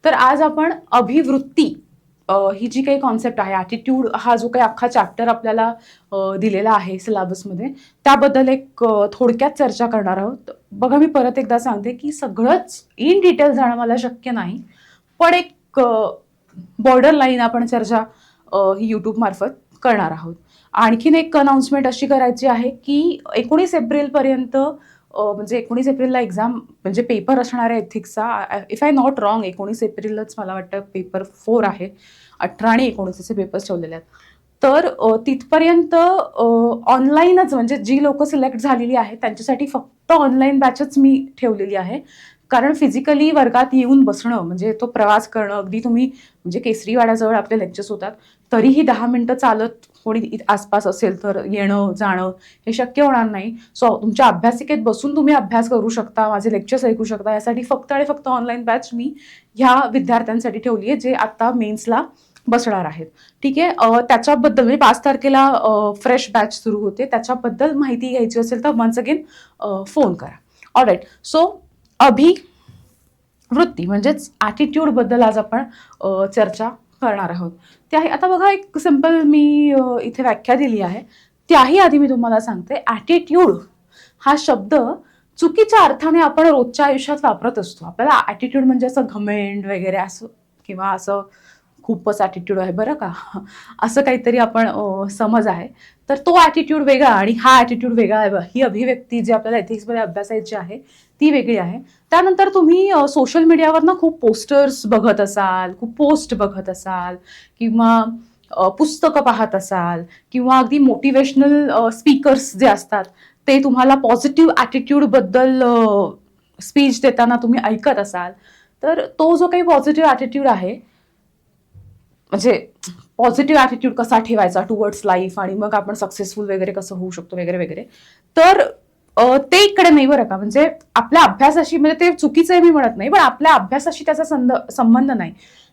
तर आज आपण अभिवृत्ती ही जी काही कॉन्सेप्ट आहे, ॲटिट्यूड हा जो काही अख्खा चॅप्टर आपल्याला दिलेला आहे सिलेबसमध्ये, त्याबद्दल एक थोडक्यात चर्चा करणार आहोत. बघा, मी परत एकदा सांगते की सगळंच इन डिटेल जाणं मला शक्य नाही, पण एक बॉर्डर लाईन आपण चर्चा ही यूट्यूब मार्फत करणार आहोत. आणखीन एक अनाउन्समेंट अशी करायची आहे की 19 एप्रिलपर्यंत म्हणजे 19 एप्रिलला एक्झाम म्हणजे पेपर असणार आहे एथिक्सचा. इफ आय नॉट रॉंग 19 एप्रिलच मला वाटतं पेपर 4 आहे. 18 आणि 19 पेपर्स ठेवलेले आहेत. तर तिथपर्यंत ऑनलाईनच, म्हणजे जी लोक सिलेक्ट झालेली आहेत त्यांच्यासाठी फक्त ऑनलाईन बॅचच मी ठेवलेली आहे. कारण फिजिकली वर्गात येऊन बसणं म्हणजे तो प्रवास करणं, अगदी तुम्ही म्हणजे केसरीवाड्याजवळ आपले लेक्चर्स होतात, तरीही 10 मिनिटं चालत कोणी आसपास असेल तर येणं जाणं हे शक्य होणार नाही. सो तुमच्या अभ्यासिकेत बसून तुम्ही अभ्यास करू शकता, माझे लेक्चर्स ऐकू शकता. यासाठी फक्त आणि फक्त ऑनलाईन बॅच मी ह्या विद्यार्थ्यांसाठी ठेवली आहे जे आता मेन्सला बसणार आहेत. ठीक आहे. त्याच्याबद्दल म्हणजे 5 तारखेला फ्रेश बॅच सुरू होते. त्याच्याबद्दल माहिती घ्यायची असेल तर वन्स अगेन फोन करा. ऑलराईट. सो अभिवृत्ती म्हणजेच ॲटिट्यूड बद्दल आज आपण चर्चा करणार आहोत. ते आहे, आता बघा, एक सिंपल मी इथे व्याख्या दिली आहे. त्याही आधी मी तुम्हाला सांगते, ॲटिट्यूड हा शब्द चुकीच्या अर्थाने आपण रोजच्या आयुष्यात वापरत असतो. आपल्याला ॲटिट्यूड म्हणजे असं घमेंड वगैरे असं, किंवा असं खूपच ॲटिट्यूड आहे बरं का, असं काहीतरी आपण समज आहे. तर तो ॲटिट्यूड वेगळा आणि हा ॲटिट्यूड वेगळा आहे. ही अभिव्यक्ती जी आपल्याला एथिक्समध्ये अभ्यासायची आहे ती वेगळी आहे. त्यानंतर तुम्ही सोशल मीडियावर ना खूप पोस्टर्स बघत असाल, खूप पोस्ट बघत असाल, किंवा पुस्तकं पाहत असाल, किंवा अगदी मोटिवेशनल स्पीकर्स जे असतात ते तुम्हाला पॉझिटिव्ह ॲटिट्यूडबद्दल स्पीच देताना तुम्ही ऐकत असाल. तर तो जो काही पॉझिटिव्ह ॲटिट्यूड आहे, म्हणजे पॉझिटिव्ह ॲटिट्यूड कसा ठेवायचा टुवर्ड्स लाईफ आणि मग आपण सक्सेसफुल वगैरे कसं होऊ शकतो वगैरे वगैरे, तर ते इकडे नाही बरं का. म्हणजे आपल्या अभ्यासाशी, म्हणजे ते चुकीचं आहे मी म्हणत नाही, पण आपल्या अभ्यासाशी त्याचा संबंध नाही,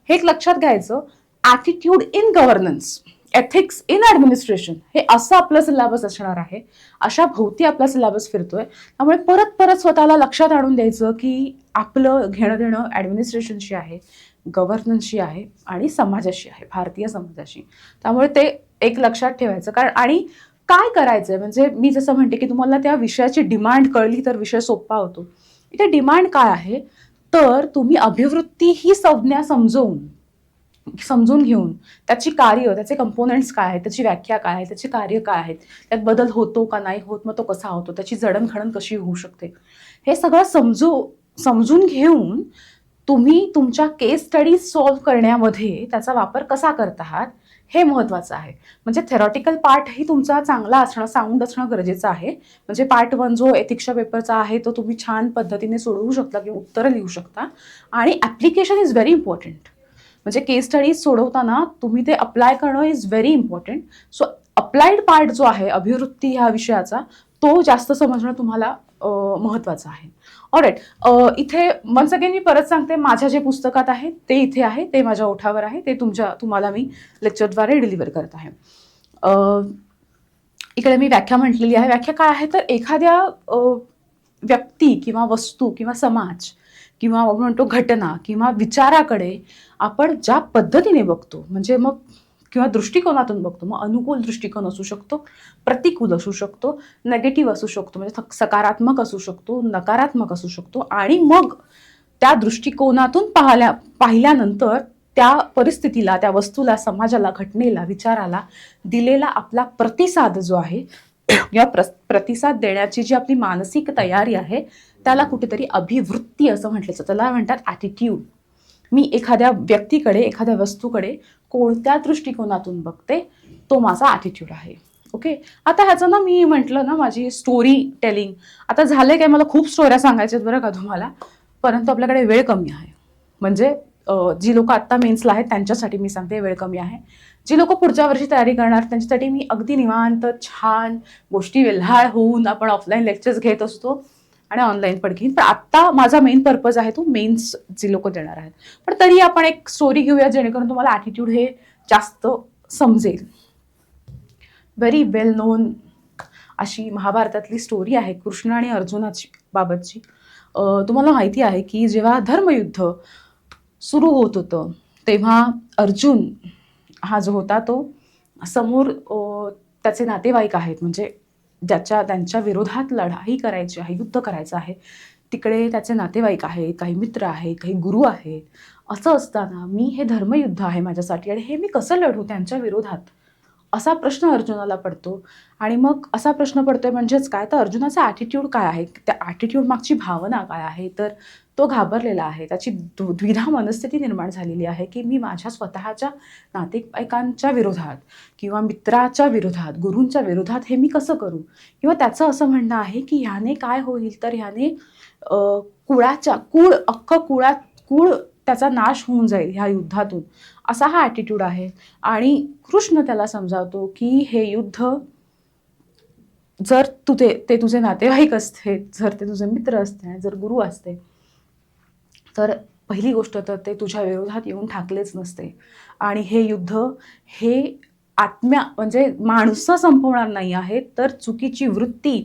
हे एक लक्षात घ्यायचं. Attitude in governance, ethics in administration, हे असं आपलं सिलेबस असणार आहे. अशा भोवती आपला सिलेबस फिरतोय. त्यामुळे परत परत स्वतःला लक्षात आणून द्यायचं की आपलं घेणं देणं ॲडमिनिस्ट्रेशनशी आहे, गव्हर्नन्सशी आहे आणि समाजाशी आहे, भारतीय समाजाशी. त्यामुळे ते एक लक्षात ठेवायचं. कारण आणि काय करायचंय, म्हणजे मी जसं म्हणते की तुम्हाला त्या विषयाची डिमांड कळली तर विषय सोपा होतो. इथे डिमांड काय आहे, तर तुम्ही अभिवृत्ती ही संज्ञा समजून घेऊन त्याची कार्य, त्याचे कंपोनेंट्स काय आहेत, त्याची व्याख्या काय आहे, त्याचे कार्य काय आहेत, त्यात बदल होतो का नाही होत, मग तो कसा होतो, त्याची जडणघडण कशी होऊ शकते, हे सगळं समजून घेऊन तुम्ही तुमच्या केस स्टडीज सॉल्व्ह करण्यामध्ये त्याचा वापर कसा करत आहात हे महत्त्वाचं आहे. म्हणजे थेरॉटिकल पार्टही तुमचा चांगला असणं, साऊंड असणं गरजेचं आहे. म्हणजे पार्ट 1 जो एथिक्सच्या पेपरचा आहे तो तुम्ही छान पद्धतीने सोडवू शकता किंवा उत्तरं लिहू शकता. आणि ॲप्लिकेशन इज व्हेरी इम्पॉर्टंट. म्हणजे केस स्टडीज सोडवताना तुम्ही ते अप्लाय करणं is very important. So applied part जो आहे अभिवृत्ती ह्या विषयाचा, तो जास्त समजणं तुम्हाला महत्त्वाचं आहे. ऑलराईट. इथे वन्स अगेन मी परत सांगते, माझ्या जे पुस्तकात आहे ते इथे आहे, ते माझ्या ओठावर आहे, ते तुम्हाला मी लेक्चरद्वारे डिलिव्हर करत आहे. इकडे मी व्याख्या म्हटलेली आहे. व्याख्या काय आहे, तर एखाद्या व्यक्ती किंवा वस्तू किंवा समाज किंवा म्हणतो घटना किंवा विचाराकडे आपण ज्या पद्धतीने बघतो, म्हणजे मग किंवा दृष्टिकोनातून बघतो, मग अनुकूल दृष्टिकोन असू शकतो, प्रतिकूल असू शकतो, नेगेटिव्ह असू शकतो, म्हणजे सकारात्मक असू शकतो, नकारात्मक असू शकतो. आणि मग त्या दृष्टिकोनातून पाहिल्यानंतर त्या परिस्थितीला, त्या वस्तूला, समाजाला, घटनेला, विचाराला दिलेला आपला प्रतिसाद जो आहे, या प्रतिसाद देण्याची जी आपली मानसिक तयारी आहे, त्याला कुठेतरी अभिवृत्ती असं म्हटलं जातं. त्याला म्हणतात ॲटिट्यूड. मी एखाद्या व्यक्तीकडे, एखाद्या वस्तूकडे कोणत्या दृष्टिकोनातून बघते, तो माझा ॲटिट्यूड आहे. ओके. आता ह्याचं ना, मी म्हटलं ना, माझी स्टोरी टेलिंग आता झालंय काय, मला खूप स्टोऱ्या सांगायच्या बरं का तुम्हाला, परंतु आपल्याकडे वेळ कमी आहे. म्हणजे जी लोक आत्ता मेन्सला आहेत त्यांच्यासाठी मी सांगते, वेळ कमी आहे. जी लोक पुढच्या वर्षी तयारी करणार त्यांच्यासाठी मी अगदी निवांत छान गोष्टी वेल्हाळ होऊन आपण ऑफलाईन लेक्चर्स घेत असतो आणि ऑनलाईन पण घेईन. पण आत्ता माझा मेन पर्पज आहे तो मेन्स जी लोक देणार आहेत. पण तरी आपण एक स्टोरी घेऊया जेणेकरून तुम्हाला ॲटिट्यूड हे जास्त समजेल. व्हेरी वेल नोन अशी महाभारतातली स्टोरी आहे कृष्ण आणि अर्जुनाची बाबतची. तुम्हाला माहिती आहे की जेव्हा धर्मयुद्ध सुरू होत होतं तेव्हा अर्जुन हा जो होता तो समोर त्याचे नातेवाईक आहेत, म्हणजे त्यांच्या विरोधात लढाई करायची आहे, युद्ध करायचं आहे, तिकडे त्याचे नातेवाईक आहेत, काही मित्र आहेत, काही गुरु आहेत. असं असताना मी हे धर्मयुद्ध आहे माझ्यासाठी आणि हे मी कसं लढू त्यांच्या विरोधात, असा प्रश्न अर्जुनाला पडतो. आणि मग असा प्रश्न पडतोय म्हणजेच काय, तर अर्जुनाचा ॲटिट्यूड काय आहे, त्या ॲटिट्यूड मागची भावना काय आहे, तर तो घाबरलेला आहे. त्याची द्विधा मनस्थिती निर्माण झालेली आहे की मी माझ्या स्वतःच्या नातेवाईकांच्या विरोधात किंवा मित्राच्या विरोधात, गुरूंच्या विरोधात हे मी कसं करू. किंवा त्याचं असं म्हणणं आहे की ह्याने काय होईल, तर ह्याने कुळ त्याचा नाश होऊन जाईल ह्या युद्धातून, असा हा ॲटिट्यूड आहे. आणि कृष्ण त्याला समजावतो की हे युद्ध, जर ते तुझे नातेवाईक असते, जर ते तुझे मित्र असते, जर गुरु असते, तर पहिली गोष्ट तर ते तुझ्या विरोधात येऊन ठाकलेच नसते. आणि हे युद्ध हे म्हणजे माणसं संपवणार नाही आहे, तर चुकीची वृत्ती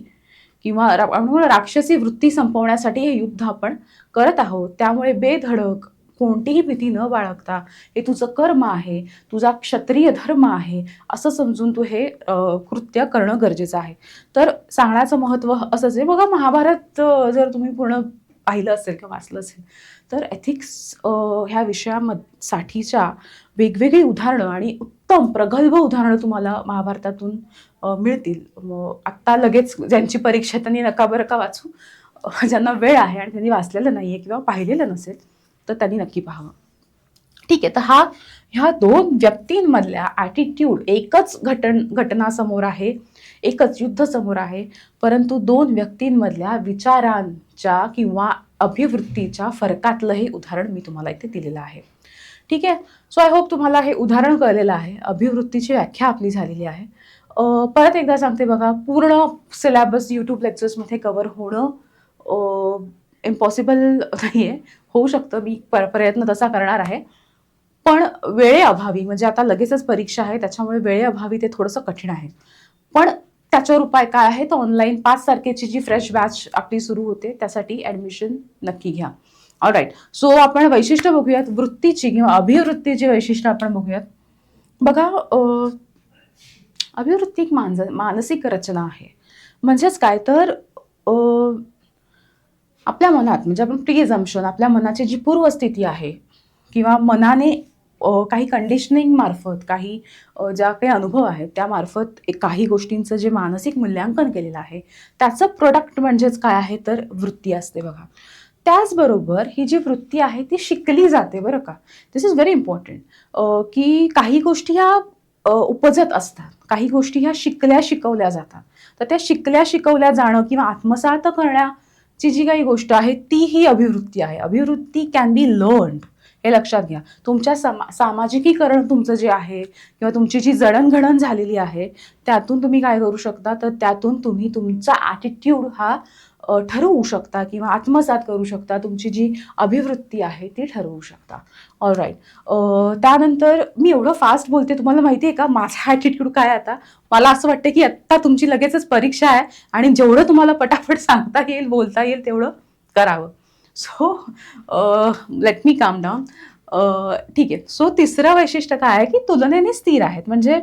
किंवा राक्षसी वृत्ती संपवण्यासाठी हे युद्ध आपण करत आहोत. त्यामुळे बेधडक कोणतीही भीती न बाळगता हे तुझं कर्म आहे, तुझा क्षत्रिय धर्म आहे, असं समजून तू हे कृत्य करणं गरजेचं आहे. तर सांगण्याचं महत्त्व असंच आहे. बघा, महाभारत जर तुम्ही पूर्ण पाहिलं असेल किंवा वाचलं असेल, तर एथिक्स ह्या विषयासाठीच्या वेगवेगळी उदाहरणं आणि उत्तम प्रगल्भ उदाहरणं तुम्हाला महाभारतातून मिळतील. आत्ता लगेच ज्यांची परीक्षा त्यांनी नका बरं का वाचू, ज्यांना वेळ आहे आणि त्यांनी वाचलेलं नाही आहे किंवा पाहिलेलं नसेल तर त्यांनी नक्की पाहावं. ठीक आहे, तर ह्या दोन व्यक्तींमधल्या ॲटिट्यूड, एकच घटना समोर आहे, एकच युद्ध समोर आहे, परंतु दोन व्यक्तींमधल्या विचारांच्या किंवा अभिवृत्तीच्या फरकातलं हे उदाहरण मी तुम्हाला इथे दिलेलं आहे. ठीक आहे, सो आय होप तुम्हाला हे उदाहरण कळलेलं आहे. अभिवृत्तीची व्याख्या आपली झालेली आहे. परत एकदा सांगते बघा, पूर्ण सिलेबस यूट्यूब लेक्चर्समध्ये कव्हर होणं इम्पॉसिबल नाही आहे. होऊ शकतं, मी प्रयत्न तसा करणार आहे, पण वेळेअभावी, म्हणजे आता लगेचच परीक्षा आहे त्याच्यामुळे वेळेअभावी ते थोडंसं कठीण आहे. पण त्याच्यावर उपाय काय आहे, तर ऑनलाईन 5 तारखेची जी फ्रेश बॅच आपली सुरू होते त्यासाठी ॲडमिशन नक्की घ्या. ऑलराईट, सो आपण वैशिष्ट्य बघूयात वृत्तीची किंवा अभिवृत्तीची वैशिष्ट्य आपण बघूयात. बघा, अभिवृत्ती एक मानसिक रचना आहे. म्हणजेच काय, तर आपल्या मनात, म्हणजे आपण प्रिझम्पशन, आपल्या मनाची जी पूर्वस्थिती आहे किंवा मनाने काही कंडिशनिंग मार्फत, काही ज्या काही अनुभव आहेत त्यामार्फत काही गोष्टींचं जे मानसिक मूल्यांकन केलेलं आहे त्याचं प्रोडक्ट म्हणजेच काय आहे, तर वृत्ती असते बघा. त्याचबरोबर ही जी वृत्ती आहे ती शिकली जाते बरं का. दिस इज व्हेरी इम्पॉर्टंट, की काही गोष्टी ह्या उपजत असतात, काही गोष्टी ह्या शिकवल्या जातात. तर त्या शिकवल्या जाणं किंवा आत्मसात करण्याची जी काही गोष्ट आहे ती ही अभिवृत्ती आहे. अभिवृत्ती कॅन बी लर्न्ड, हे लक्षात घ्या. तुमच्या सामाजिकीकरण तुमचं जे आहे किंवा तुमची जी जडणघडण झालेली आहे त्यातून तुम्ही काय करू शकता, तर त्यातून तुम्ही तुमचा ॲटिट्यूड हा ठरवू शकता किंवा आत्मसात करू शकता. तुमची जी अभिवृत्ती आहे ती ठरवू शकता. ऑलराईट, त्यानंतर मी एवढं फास्ट बोलते, तुम्हाला माहिती आहे का माझा ॲटिट्यूड काय. आता मला असं वाटतं की आत्ता तुमची लगेचच परीक्षा आहे आणि जेवढं तुम्हाला पटापट सांगता येईल, बोलता येईल तेवढं करावं. सो लेट मी काम डाऊन. ठीक आहे, सो तिसरं वैशिष्ट्य काय आहे की तुलनेने स्थिर आहेत. म्हणजे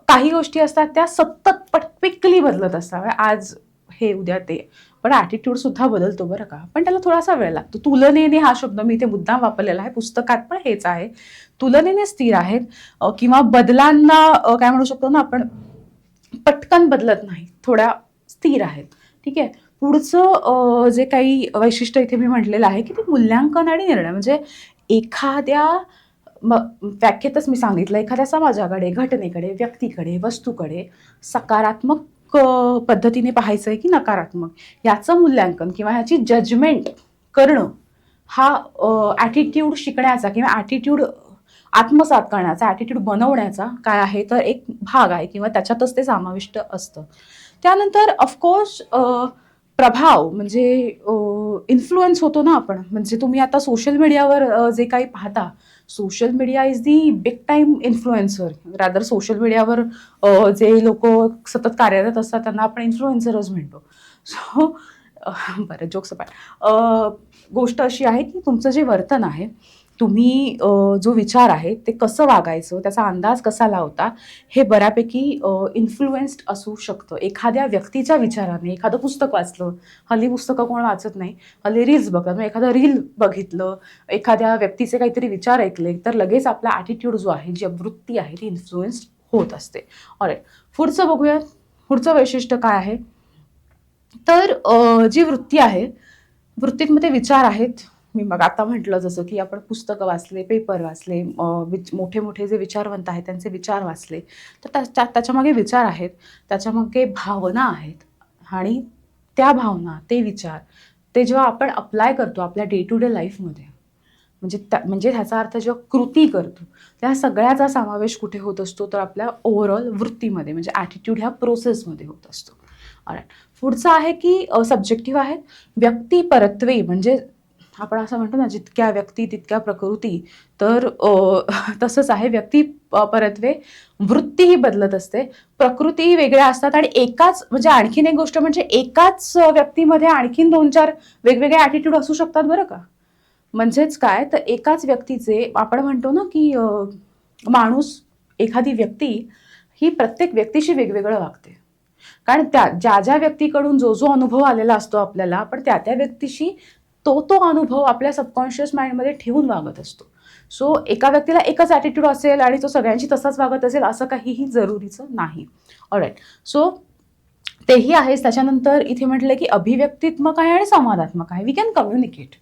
काही गोष्टी असतात त्या सतत क्विकली बदलत असतात, आज हे उद्या ते, पण ॲटिट्यूड सुद्धा बदलतो बरं का, पण त्याला थोडासा वेळ लागतो. तुलनेने हा शब्द मी इथे मुद्दाम वापरलेला आहे, पुस्तकात पण हेच आहे. तुलनेने स्थिर आहेत किंवा बदलांना काय म्हणू शकतो ना आपण, पटकन बदलत नाही, थोड्या स्थिर आहेत. ठीक आहे, पुढचं जे काही वैशिष्ट्य इथे मी म्हटलेलं आहे की ते मूल्यांकन आणि निर्णय. म्हणजे एखाद्या व्याख्येतच मी सांगितलं, एखाद्या समाजाकडे, घटनेकडे, व्यक्तीकडे, वस्तूकडे सकारात्मक पद्धतीने पाहायचं आहे की नकारात्मक, याचं मूल्यांकन किंवा ह्याची जजमेंट करणं हा ॲटिट्यूड शिकण्याचा किंवा ॲटिट्यूड आत्मसात करण्याचा, ॲटिट्यूड बनवण्याचा काय आहे, तर एक भाग आहे किंवा त्याच्यातच ते समाविष्ट असतं. त्यानंतर ऑफकोर्स प्रभाव, म्हणजे इन्फ्लुएन्स होतो ना आपण. म्हणजे तुम्ही आता सोशल मीडियावर जे काही पाहता, social media is the big time influencer. Rather social मीडियावर जे लोक सतत कार्यरत असतात त्यांना आपण इन्फ्लुएन्सरच म्हणतो. सो बरं, जोक्स अपार्ट, गोष्ट अशी आहे की तुमचं जे वर्तन आहे, तुम्ही जो विचार आहे ते कसं वागायचं, त्याचा अंदाज कसा लावता, हे बऱ्यापैकी इन्फ्लुएन्स्ड असू शकतं. एखाद्या व्यक्तीच्या विचाराने. एखादं पुस्तक वाचलं, हल्ली पुस्तकं कोण वाचत नाही, हल्ली रील्स बघतात. मग एखादं रील बघितलं, एखाद्या व्यक्तीचे काहीतरी विचार ऐकले, तर लगेच आपला ॲटिट्यूड जो आहे, जी वृत्ती आहे ती इन्फ्लुएन्स्ड होत असते. ऑलराईट, पुढचं बघूयात. पुढचं वैशिष्ट्य काय आहे, तर जी वृत्ती आहे, वृत्तीमध्ये विचार आहेत. मी मग आता म्हटलं जसं की आपण पुस्तकं वाचले, पेपर वाचले, मोठे मोठे जे विचारवंत आहेत त्यांचे विचार वाचले, तर त्याच्यामागे विचार आहेत, त्याच्यामागे भावना आहेत. आणि त्या भावना, ते विचार, ते जेव्हा आपण अप्लाय करतो आपल्या डे टू डे लाईफमध्ये, म्हणजे ह्याचा अर्थ जेव्हा कृती करतो, त्या सगळ्याचा समावेश कुठे होत असतो, तर आपल्या ओव्हरऑल वृत्तीमध्ये, म्हणजे ॲटिट्यूड ह्या प्रोसेसमध्ये होत असतो. ऑलराईट, पुढचं आहे की सब्जेक्टिव्ह आहे. व्यक्तिपरत्वे, म्हणजे आपण असं म्हणतो ना, जितक्या व्यक्ती तितक्या प्रकृती, तर तसंच आहे. व्यक्तिपरत्वे वृत्तीही बदलत असते, प्रकृती वेगळ्या असतात. आणि एकाच, म्हणजे आणखीन एक गोष्ट म्हणजे एकाच व्यक्तीमध्ये आणखीन 2-4 वेगवेगळे ॲटिट्यूड असू शकतात बरं का. म्हणजेच काय, तर एकाच व्यक्तीचे आपण म्हणतो ना की माणूस, एखादी व्यक्ती ही प्रत्येक व्यक्तीशी वेगवेगळं वागते. कारण ज्या ज्या व्यक्तीकडून जो जो अनुभव आलेला असतो आपल्याला, आपण त्या त्या व्यक्तीशी तो अनुभव आपल्या सबकॉन्शियस माइंडमध्ये ठेवून वागत असतो. सो एका व्यक्तीला एकच ॲटिट्यूड असेल आणि तो सगळ्यांशी तसाच वागत असेल असं काहीही जरुरीचं नाही. ऑलराईट, सो तेही आहेच. त्याच्यानंतर इथे म्हटलं की अभिव्यक्तित्मक आहे आणि संवादात्मक आहे. We can communicate.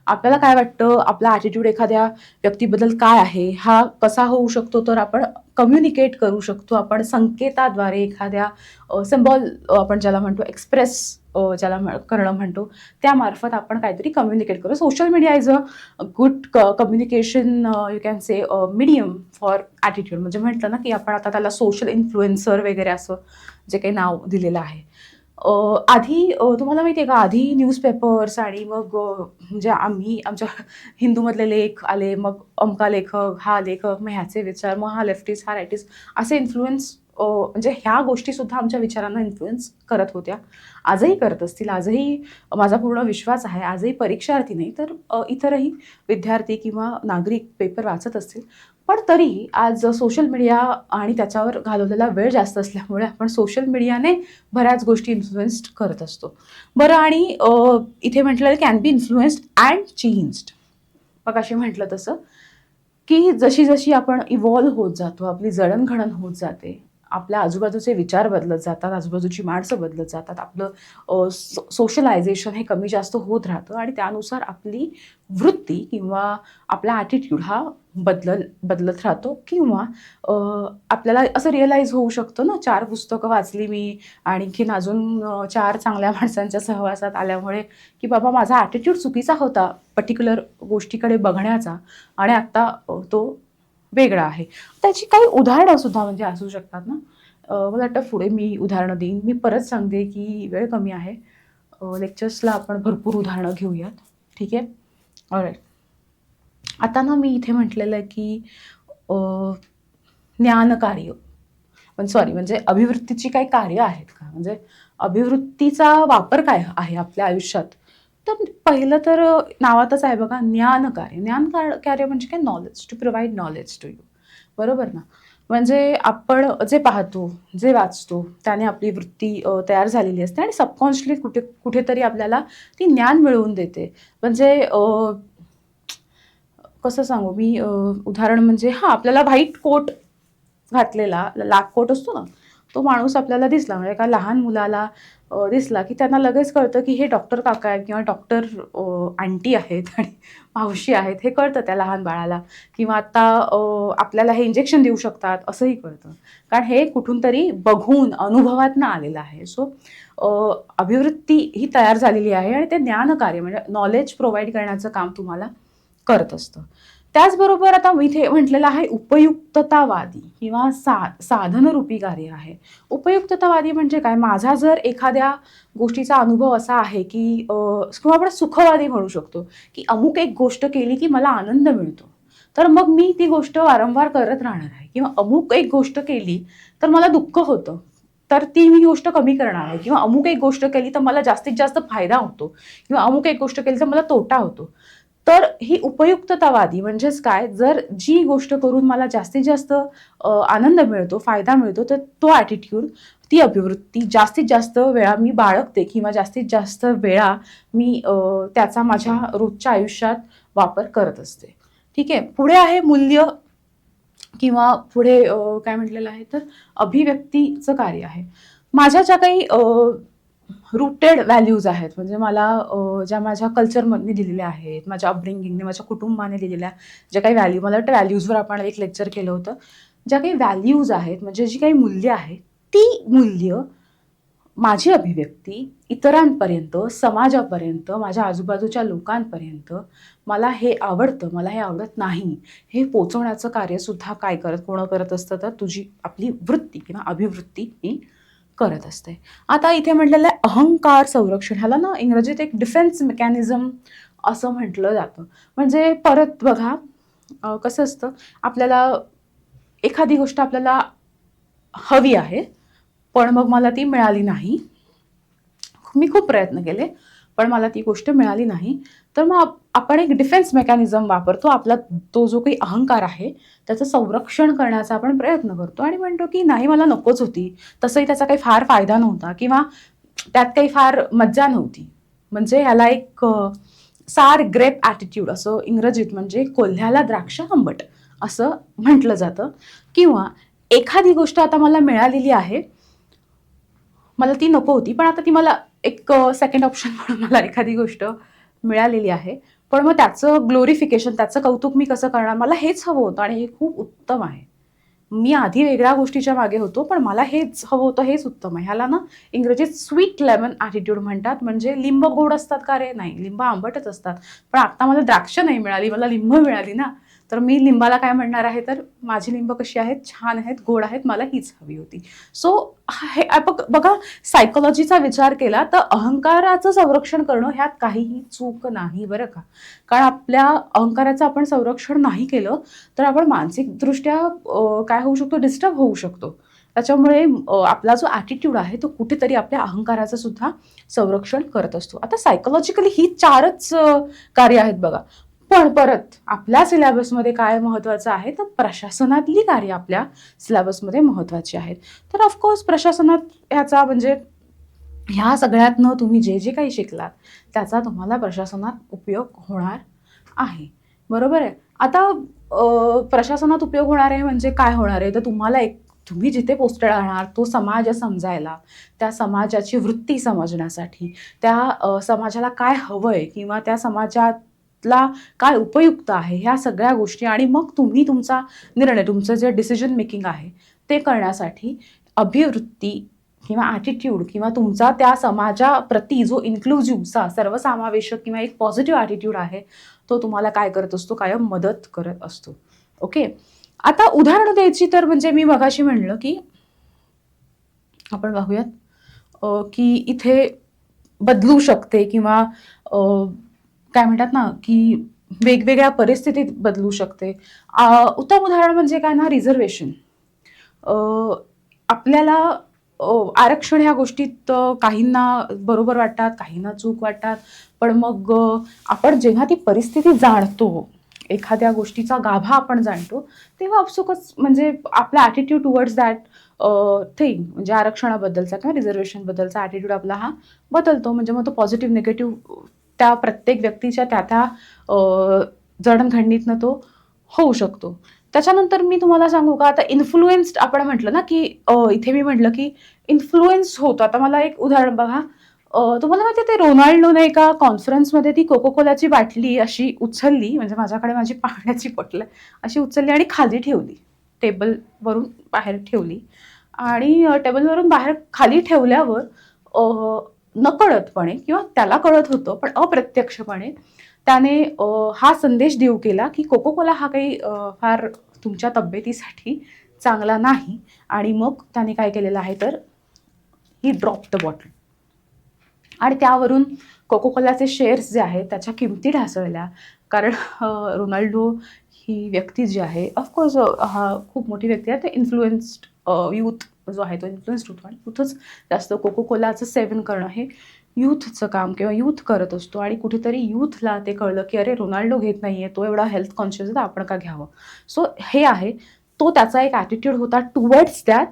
आपल्याला काय वाटतं, आपला ॲटिट्यूड एखाद्या व्यक्तीबद्दल काय आहे, हा कसा होऊ शकतो, तर आपण कम्युनिकेट करू शकतो. आपण संकेताद्वारे एखाद्या सिम्बॉल, आपण ज्याला म्हणतो एक्सप्रेस, ज्याला करणं म्हणतो, त्यामार्फत आपण काहीतरी कम्युनिकेट करू. Social media is a good communication, you can say medium for attitude. म्हणजे म्हटलं ना की आपण आता त्याला सोशल इन्फ्लुएन्सर वगैरे असं जे काही नाव दिलेलं आहे. आधी तुम्हाला माहिती आहे का, आधी न्यूजपेपर्स आणि मग म्हणजे आम्ही आमच्या हिंदूमधले लेख आले, मग अमका लेखक, हा लेखक, मग ह्याचे विचार, मग हा लेफ्टिस्ट, हा रायटिस्ट, असे इन्फ्लुएन्स, म्हणजे ह्या गोष्टीसुद्धा आमच्या विचारांना इन्फ्लुएन्स करत होत्या. आजही करत असतील. आजही माझा पूर्ण विश्वास आहे, आजही परीक्षार्थी नाही तर इतरही विद्यार्थी किंवा नागरिक पेपर वाचत असतील. पण तरीही आज सोशल मीडिया आणि त्याच्यावर घालवलेला वेळ जास्त असल्यामुळे आपण सोशल मीडियाने बऱ्याच गोष्टी इन्फ्लुएन्स्ड करत असतो. बरं, आणि इथे म्हटलं can be influenced and changed. मग अशी म्हटलं तसं की जशी जशी आपण इव्हॉल्व्ह होत जातो, आपली जडणघडण होत जाते, आपल्या आजूबाजूचे विचार बदलत जातात, आजूबाजूची माणसं बदलत जातात, आपलं सोशलायझेशन हे कमी जास्त होत राहतं आणि त्यानुसार आपली वृत्ती किंवा आपला ॲटिट्यूड हा बदलत राहतो. किंवा आपल्याला असं रिअलाईज होऊ शकतं ना, 4 पुस्तकं वाचली मी, आणखीन अजून 4 चांगल्या माणसांच्या सहवासात आल्यामुळे, की बाबा माझा ॲटिट्यूड चुकीचा होता पर्टिक्युलर गोष्टीकडे बघण्याचा, आणि आत्ता तो वेगळा आहे. त्याची काही उदाहरणं सुद्धा म्हणजे असू शकतात ना. मला वाटतं पुढे मी उदाहरणं देईन. मी परत सांगते की वेळ कमी आहे. लेक्चर्सला आपण भरपूर उदाहरणं घेऊयात. ठीक आहे. ऑलराईट, आता ना मी इथे म्हटलेलं आहे की ज्ञानकार्य, म्हणजे अभिवृत्तीची काही कार्य आहेत का, म्हणजे अभिवृत्तीचा वापर काय आहे आपल्या आयुष्यात. तर पहिलं तर नावातच आहे बघा, कार्य म्हणजे काय, knowledge, to provide knowledge to you. बरोबर ना. म्हणजे आपण जे पाहतो, जे वाचतो, त्याने आपली वृत्ती तयार झालेली असते आणि सबकॉन्शियसली कुठेतरी आपल्याला ती ज्ञान मिळवून देते. म्हणजे कसं सांगू मी, उदाहरण म्हणजे आपल्याला व्हाईट कोट घातलेला, लाख कोट असतो ना, तो माणूस आपल्याला दिसला, म्हणजे एका लहान मुलाला दिसला की त्यांना लगेच कळतं की हे डॉक्टर काका आहेत किंवा डॉक्टर आंटी आहेत आणि मावशी आहेत, हे कळतं त्या लहान बाळाला. किंवा आत्ता आपल्याला हे इंजेक्शन देऊ शकतात असंही कळतं, कारण हे कुठून तरी बघून अनुभवातनं आलेलं आहे. सो अभिवृत्ती ही तयार झालेली आहे आणि ते ज्ञानकार्य म्हणजे नॉलेज प्रोव्हाइड करण्याचं काम तुम्हाला करत असतं. त्याचबरोबर आता मी इथे म्हटलेलं आहे उपयुक्ततावादी किंवा साधनरूपी कार्य आहे. उपयुक्ततावादी म्हणजे काय, माझा जर एखाद्या गोष्टीचा अनुभव असा आहे की किंवा आपण सुखवादी म्हणू शकतो की अमुक एक गोष्ट केली की मला आनंद मिळतो, तर मग मी ती गोष्ट वारंवार करत राहणार आहे. किंवा अमुक एक गोष्ट केली तर मला दुःख होतं, तर ती मी गोष्ट कमी करणार आहे, किंवा अमुक एक गोष्ट केली तर मला जास्तीत जास्त फायदा होतो, किंवा अमुक एक गोष्ट केली तर मला तोटा होतो. तर ही उपयुक्ततावादी म्हणजेच काय, जर जी गोष्ट करून मला जास्तीत जास्त आनंद मिळतो, फायदा मिळतो, तर तो ॲटिट्यूड, ती अभिवृत्ती जास्तीत जास्त वेळा मी बाळगते, किंवा जास्तीत जास्त वेळा मी त्याचा माझ्या रोजच्या आयुष्यात वापर करत असते. ठीक आहे. पुढे आहे मूल्य, किंवा पुढे काय म्हटलेलं आहे तर अभिव्यक्तीचं कार्य आहे. माझ्या ज्या काही रूटेड व्हॅल्यूज आहेत, म्हणजे मला ज्या माझ्या कल्चरमधनी दिलेल्या आहेत, माझ्या अपब्रिंगिंगने, माझ्या कुटुंबाने दिलेल्या ज्या काही व्हॅल्यू, मला वाटतं व्हॅल्यूजवर आपण एक लेक्चर केलं होतं. ज्या काही व्हॅल्यूज आहेत, म्हणजे जी काही मूल्य आहेत, ती मूल्य, माझी अभिव्यक्ती इतरांपर्यंत, समाजापर्यंत, माझ्या आजूबाजूच्या लोकांपर्यंत मला हे आवडतं, मला हे आवडत नाही, हे पोचवण्याचं कार्यसुद्धा कोण करत असतं, तर तुझी आपली वृत्ती किंवा अभिवृत्ती ही करत असते. आता इथे म्हटलेलं आहे अहंकार संरक्षण. ह्याला ना इंग्रजीत एक डिफेन्स मेकॅनिझम असं म्हटलं जातं. म्हणजे परत बघा, कसं असतं, आपल्याला एखादी गोष्ट आपल्याला हवी आहे, पण मग मला ती मिळाली नाही. मी खूप प्रयत्न केले, पण मला ती गोष्ट मिळाली नाही. तर मग आपण एक डिफेन्स मेकॅनिझम वापरतो. आपला तो जो काही अहंकार आहे, त्याचं संरक्षण करण्याचा आपण प्रयत्न करतो आणि म्हणतो की नाही, मला नकोच होती. तसंही त्याचा काही फार फायदा नव्हता, किंवा त्यात काही फार मज्जा नव्हती. म्हणजे ह्याला एक सार ग्रेप ॲटिट्यूड असं इंग्रजीत, म्हणजे कोल्ह्याला द्राक्ष आंबट असं म्हटलं जातं. किंवा एखादी गोष्ट आता मला मिळालेली आहे, मला ती नको होती, पण आता ती मला एक सेकंड ऑप्शन म्हणून मला एखादी गोष्ट मिळालेली आहे, पण मग त्याचं ग्लोरिफिकेशन, त्याचं कौतुक मी कसं करणार? मला हेच हवं होतं आणि हे खूप उत्तम आहे. मी आधी वेगळ्या गोष्टीच्या मागे होतो, पण मला हेच हवं होतं, हेच उत्तम आहे. ह्याला ना इंग्रजीत स्वीट लेमन ॲटिट्यूड म्हणतात. म्हणजे लिंब गोड असतात का रे? नाही, लिंब आंबटच असतात. पण आता मला द्राक्ष नाही मिळाली, मला लिंब मिळाली ना, तर मी लिंबाला काय म्हणणार आहे, तर माझी लिंब कशी आहेत? छान आहेत, गोड आहेत, मला हीच हवी होती. सो हे बघा, सायकोलॉजीचा विचार केला तर अहंकाराचं संरक्षण करणं ह्यात काहीही चूक नाही बरं का. कारण आपल्या अहंकाराचं आपण संरक्षण नाही केलं तर आपण मानसिकदृष्ट्या काय होऊ शकतो, डिस्टर्ब होऊ शकतो. त्याच्यामुळे आपला जो ॲटिट्यूड आहे तो कुठेतरी आपल्या अहंकाराचं सुद्धा संरक्षण करत असतो. आता सायकोलॉजिकली ही 4च कार्य आहेत बघा. पण परत आपल्या सिलेबसमध्ये काय महत्त्वाचं आहे, तर प्रशासनातली कार्य आपल्या सिलेबसमध्ये महत्त्वाची आहेत. तर ऑफकोर्स प्रशासनात ह्याचा, म्हणजे ह्या सगळ्यातनं तुम्ही जे जे काही शिकलात त्याचा तुम्हाला प्रशासनात उपयोग होणार आहे. बरोबर आहे. आता प्रशासनात उपयोग होणार आहे म्हणजे काय होणार आहे, तर तुम्ही जिथे पोस्टेड राहणार तो समाज समजायला, त्या समाजाची वृत्ती समजण्यासाठी, त्या समाजाला काय हवंय किंवा त्या समाजातला काय उपयुक्त आहे, ह्या सगळ्या गोष्टी, आणि मग तुम्ही तुमचा निर्णय, तुमचं जे डिसिजन मेकिंग आहे ते करण्यासाठी अभिवृत्ती किंवा ॲटिट्यूड, किंवा तुमचा त्या समाजाप्रती जो इन्क्लुझिव्हचा, सर्वसमावेशक किंवा एक पॉझिटिव्ह ॲटिट्यूड आहे, तो तुम्हाला काय करत असतो, कायम मदत करत असतो. ओके. आता उदाहरणं द्यायची तर, म्हणजे मी मगाशी म्हणलं की आपण पाहूयात की इथे बदलू शकते, किंवा काय म्हणतात ना, की वेगवेगळ्या परिस्थितीत बदलू शकते. उत्तम उदाहरण म्हणजे काय ना, रिझर्वेशन. आपल्याला आरक्षण ह्या गोष्टीत काहींना बरोबर वाटतात, काहींना चूक वाटतात. पण मग आपण जेव्हा ती परिस्थिती जाणतो, एखाद्या गोष्टीचा गाभा आपण जाणतो, तेव्हा आपसुकच म्हणजे आपला ॲटिट्यूड टुवर्ड्स दॅट थिंग, म्हणजे आरक्षणाबद्दलचा किंवा रिझर्वेशनबद्दलचा ॲटिट्यूड आपला हा बदलतो. म्हणजे मग तो पॉझिटिव्ह निगेटिव्ह त्या प्रत्येक व्यक्तीच्या त्या जडणघडणीतनं तो होऊ शकतो. त्याच्यानंतर मी तुम्हाला सांगू का, आता इन्फ्लुएन्स्ड आपण म्हटलं ना, की इथे मी म्हटलं की इन्फ्लुएन्स होतो. आता मला एक उदाहरण बघा, तुम्हाला माहिती आहे, ते रोनाल्डोने एका कॉन्फरन्समध्ये ती कोको कोलाची बाटली अशी उचलली, म्हणजे माझ्याकडे माझी पाण्याची बॉटल आहे, अशी उचलली आणि खाली ठेवली, टेबलवरून बाहेर ठेवली, आणि टेबलवरून बाहेर खाली ठेवल्यावर नकळतपणे, किंवा त्याला कळत होतं पण अप्रत्यक्षपणे, त्याने हा संदेश देऊ केला की कोको कोला हा काही फार तुमच्या तब्येतीसाठी चांगला नाही. आणि मग त्याने काय केलेलं आहे, तर ही ड्रॉप द बॉटल, आणि त्यावरून कोको कोलाचे शेअर्स जे आहेत त्याच्या किमती ढासळल्या. कारण रोनाल्डो ही व्यक्ती जी आहे, ऑफकोर्स हा खूप मोठी व्यक्ती आहे, ते इन्फ्लुएन्स्ड यूथ जो आहे तो इन्फ्लुएन्स्ड होतो आणि यूथच जास्त कोको कोलाचं सेवन करणं हे यूथचं काम किंवा यूथ करत असतो आणि कुठेतरी यूथला ते कळलं की अरे रोनाल्डो घेत नाही आहे, तो एवढा हेल्थ कॉन्शियस आहे, तर आपण का घ्यावं. सो हे आहे, तो त्याचा एक ॲटिट्यूड होता टुवर्ड्स त्या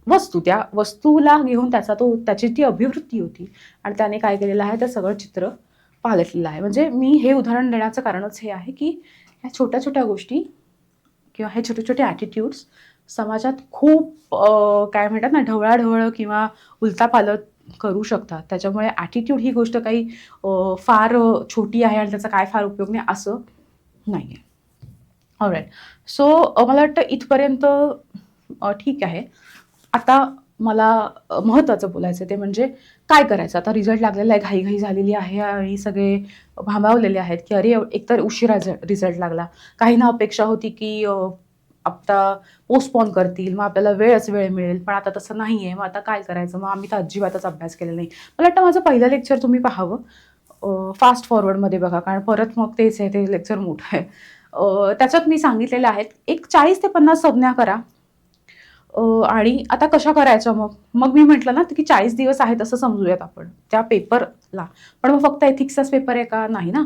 वस्तू, त्या वस्तूला घेऊन त्याची ती अभिवृत्ती होती आणि त्याने काय केलेलं आहे, ते सगळं चित्र पालटलेलं आहे. म्हणजे मी हे उदाहरण देण्याचं कारणच हे आहे की ह्या छोट्या छोट्या गोष्टी किंवा हे छोटे छोटे ॲटिट्यूड्स समाजात खूप काय म्हणतात ना, ढवळाढवळ किंवा उलथापालथ करू शकतात. त्याच्यामुळे ॲटिट्यूड ही गोष्ट काही फार छोटी आहे आणि त्याचा काय फार उपयोग नाही असं नाही आहे. ऑलराईट. सो मला वाटतं इथपर्यंत ठीक आहे. आता मला महत्त्वाचं बोलायचं ते म्हणजे काय करायचं. आता रिझल्ट लागलेला आहे, घाईघाई झालेली आहे आणि सगळे भांबावलेले आहेत की अरे एकतर उशिरा रिझल्ट लागला. काहींना अपेक्षा होती की आता पोस्टपोन करतील, मग आपल्याला वेळ मिळेल, पण आता तसं नाही आहे. मग आता काय करायचं. मग आम्ही तर अजिबातच अभ्यास केला नाही. मला वाटतं माझं पहिलं लेक्चर तुम्ही पाहावं, फास्ट फॉरवर्डमध्ये बघा, कारण परत मग तेच आहे, ते लेक्चर मोठं आहे. त्याच्यात मी सांगितलेलं आहे एक 40 ते 50 संज्ञा करा. आणि आता कशा करायच्या मग मी म्हटलं ना की 40 दिवस आहेत असं समजूयात आपण त्या पेपरला. पण मग फक्त एथिक्सचाच पेपर आहे का? नाही ना.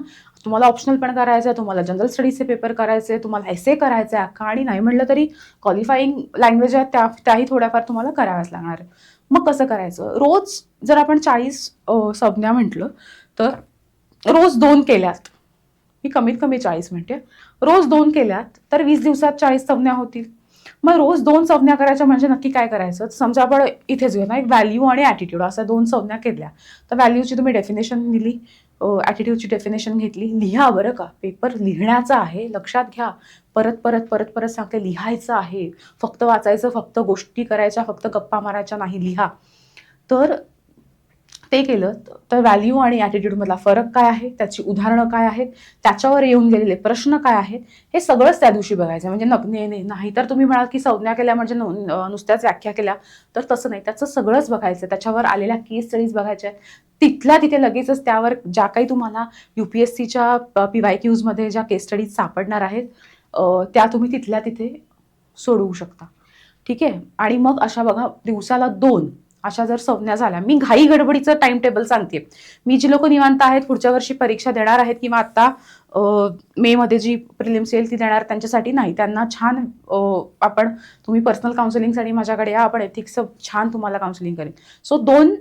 तुम्हाला ऑप्शनल पण करायचं आहे, तुम्हाला जनरल स्टडीजचे पेपर करायचे, तुम्हाला एसे करायचे आहे अख्खा, आणि नाही म्हटलं तरी क्वालिफाईंग लँग्वेज आहेत त्याही थोड्याफार तुम्हाला कराव्याच लागणार आहे. मग कसं करायचं. रोज जर आपण 40 संज्ञा म्हटलं तर रोज 2 केल्यात, मी कमीत कमी 40 म्हणते, रोज 2 केल्यात तर 20 दिवसात 40 संज्ञा होतील. मग रोज 2 संज्ञा करायच्या म्हणजे नक्की काय करायचं. समजा आपण इथेच घेऊ ना, एक व्हॅल्यू आणि ॲटिट्यूड अशा 2 संज्ञा केल्या, तर व्हॅल्यूची तुम्ही डेफिनेशन दिली, ॲटिट्यूडची डेफिनेशन घेतली. लिहा बरं का, पेपर लिहिण्याचा आहे, लक्षात घ्या. परत परत परत परत सांगते, लिहायचं आहे. फक्त वाचायचं, फक्त गोष्टी करायच्या, फक्त गप्पा मारायच्या नाही, लिहा. तर ते केलं तर व्हॅल्यू आणि ॲटिट्यूडमधला फरक काय आहे, त्याची उदाहरणं काय आहेत, त्याच्यावर येऊन गेलेले प्रश्न काय आहेत, हे सगळंच त्या दिवशी बघायचं. म्हणजे नाही तर तुम्ही म्हणाल की संज्ञा केल्या म्हणजे नुसत्याच व्याख्या केल्या, तर तसं नाही. त्याचं सगळंच बघायचं. त्याच्यावर आलेल्या केस स्टडीज बघायच्या. तिथल्या तिथे लगेचच त्यावर ज्या काही तुम्हाला UPSCच्या PYQमध्ये ज्या केस स्टडीज सापडणार आहेत त्या तुम्ही तिथल्या तिथे सोडवू शकता. ठीक आहे. आणि मग अशा बघा दिवसाला 2 अशा जर संज्ञा झाल्या. मी घाई गडबडीचं टाइम टेबल सांगते. मी जी लोक निवांत आहेत, पुढच्या वर्षी परीक्षा देणार आहेत किंवा आता मे मध्ये जी प्रिलिम्स येईल ती देणार, त्यांच्यासाठी नाही. त्यांना छान तुम्ही पर्सनल काउन्सिलिंगसाठी माझ्याकडे या, आपण एथिक्सचं छान तुम्हाला काउन्सिलिंग करेन. सो 2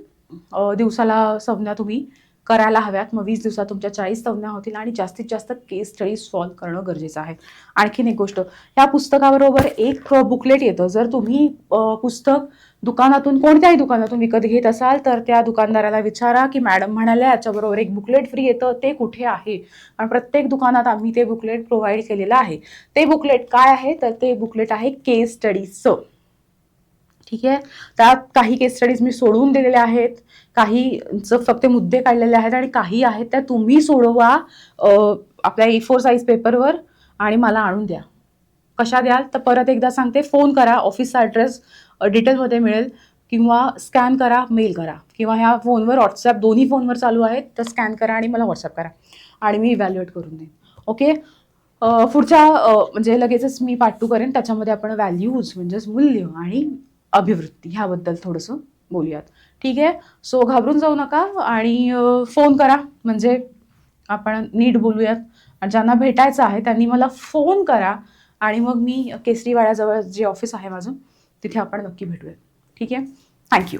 दिवसाला संज्ञा तुम्ही करायला हव्यात. मग 20 दिवसात तुमच्या 40 संज्ञा होतील आणि जास्तीत जास्त केस स्टडीज सॉल्व्ह करणं गरजेचं आहे. आणखीन एक गोष्ट, या पुस्तकाबरोबर एक बुकलेट येतं. जर तुम्ही पुस्तक दुकानातून, कोणत्याही दुकानातून विकत घेत असाल तर त्या दुकानदाराला विचारा की मॅडम म्हणाल्या याच्याबरोबर एक बुकलेट फ्री येतं, ते कुठे आहे. आणि प्रत्येक दुकानात आम्ही ते बुकलेट प्रोव्हाइड केलेलं आहे. ते बुकलेट काय आहे, तर ते बुकलेट आहे केस स्टडीजचं. ठीक आहे. त्यात काही केस स्टडीज मी सोडवून दिलेल्या आहेत, काहीचं फक्त मुद्दे काढलेले आहेत आणि काही आहेत त्या तुम्ही सोडवा आपल्या A4 साईज पेपरवर आणि मला आणून द्या. कशा द्याल तर परत एकदा सांगते, फोन करा, ऑफिसचा ॲड्रेस डिटेलमध्ये मिळेल, किंवा स्कॅन करा, मेल करा, किंवा ह्या फोनवर व्हॉट्सॲप, दोन्ही फोनवर चालू आहेत तर स्कॅन करा आणि मला व्हॉट्सॲप करा आणि मी इव्हॅल्युएट करून देईन. ओके. पुढच्या म्हणजे लगेचच मी पार्ट 2 करेन. त्याच्यामध्ये आपण व्हॅल्यूज म्हणजेच मूल्य आणि अभिवृत्ती ह्याबद्दल थोडंसं बोलूयात. ठीक आहे. सो घाबरून जाऊ नका आणि फोन करा, म्हणजे आपण नीट बोलूयात. आणि ज्यांना भेटायचं आहे त्यांनी मला फोन करा आणि मग मी केसरीवाड्याजवळ जे ऑफिस आहे माझं तिथे आपण नक्की भेटूयात. ठीक आहे. थँक्यू.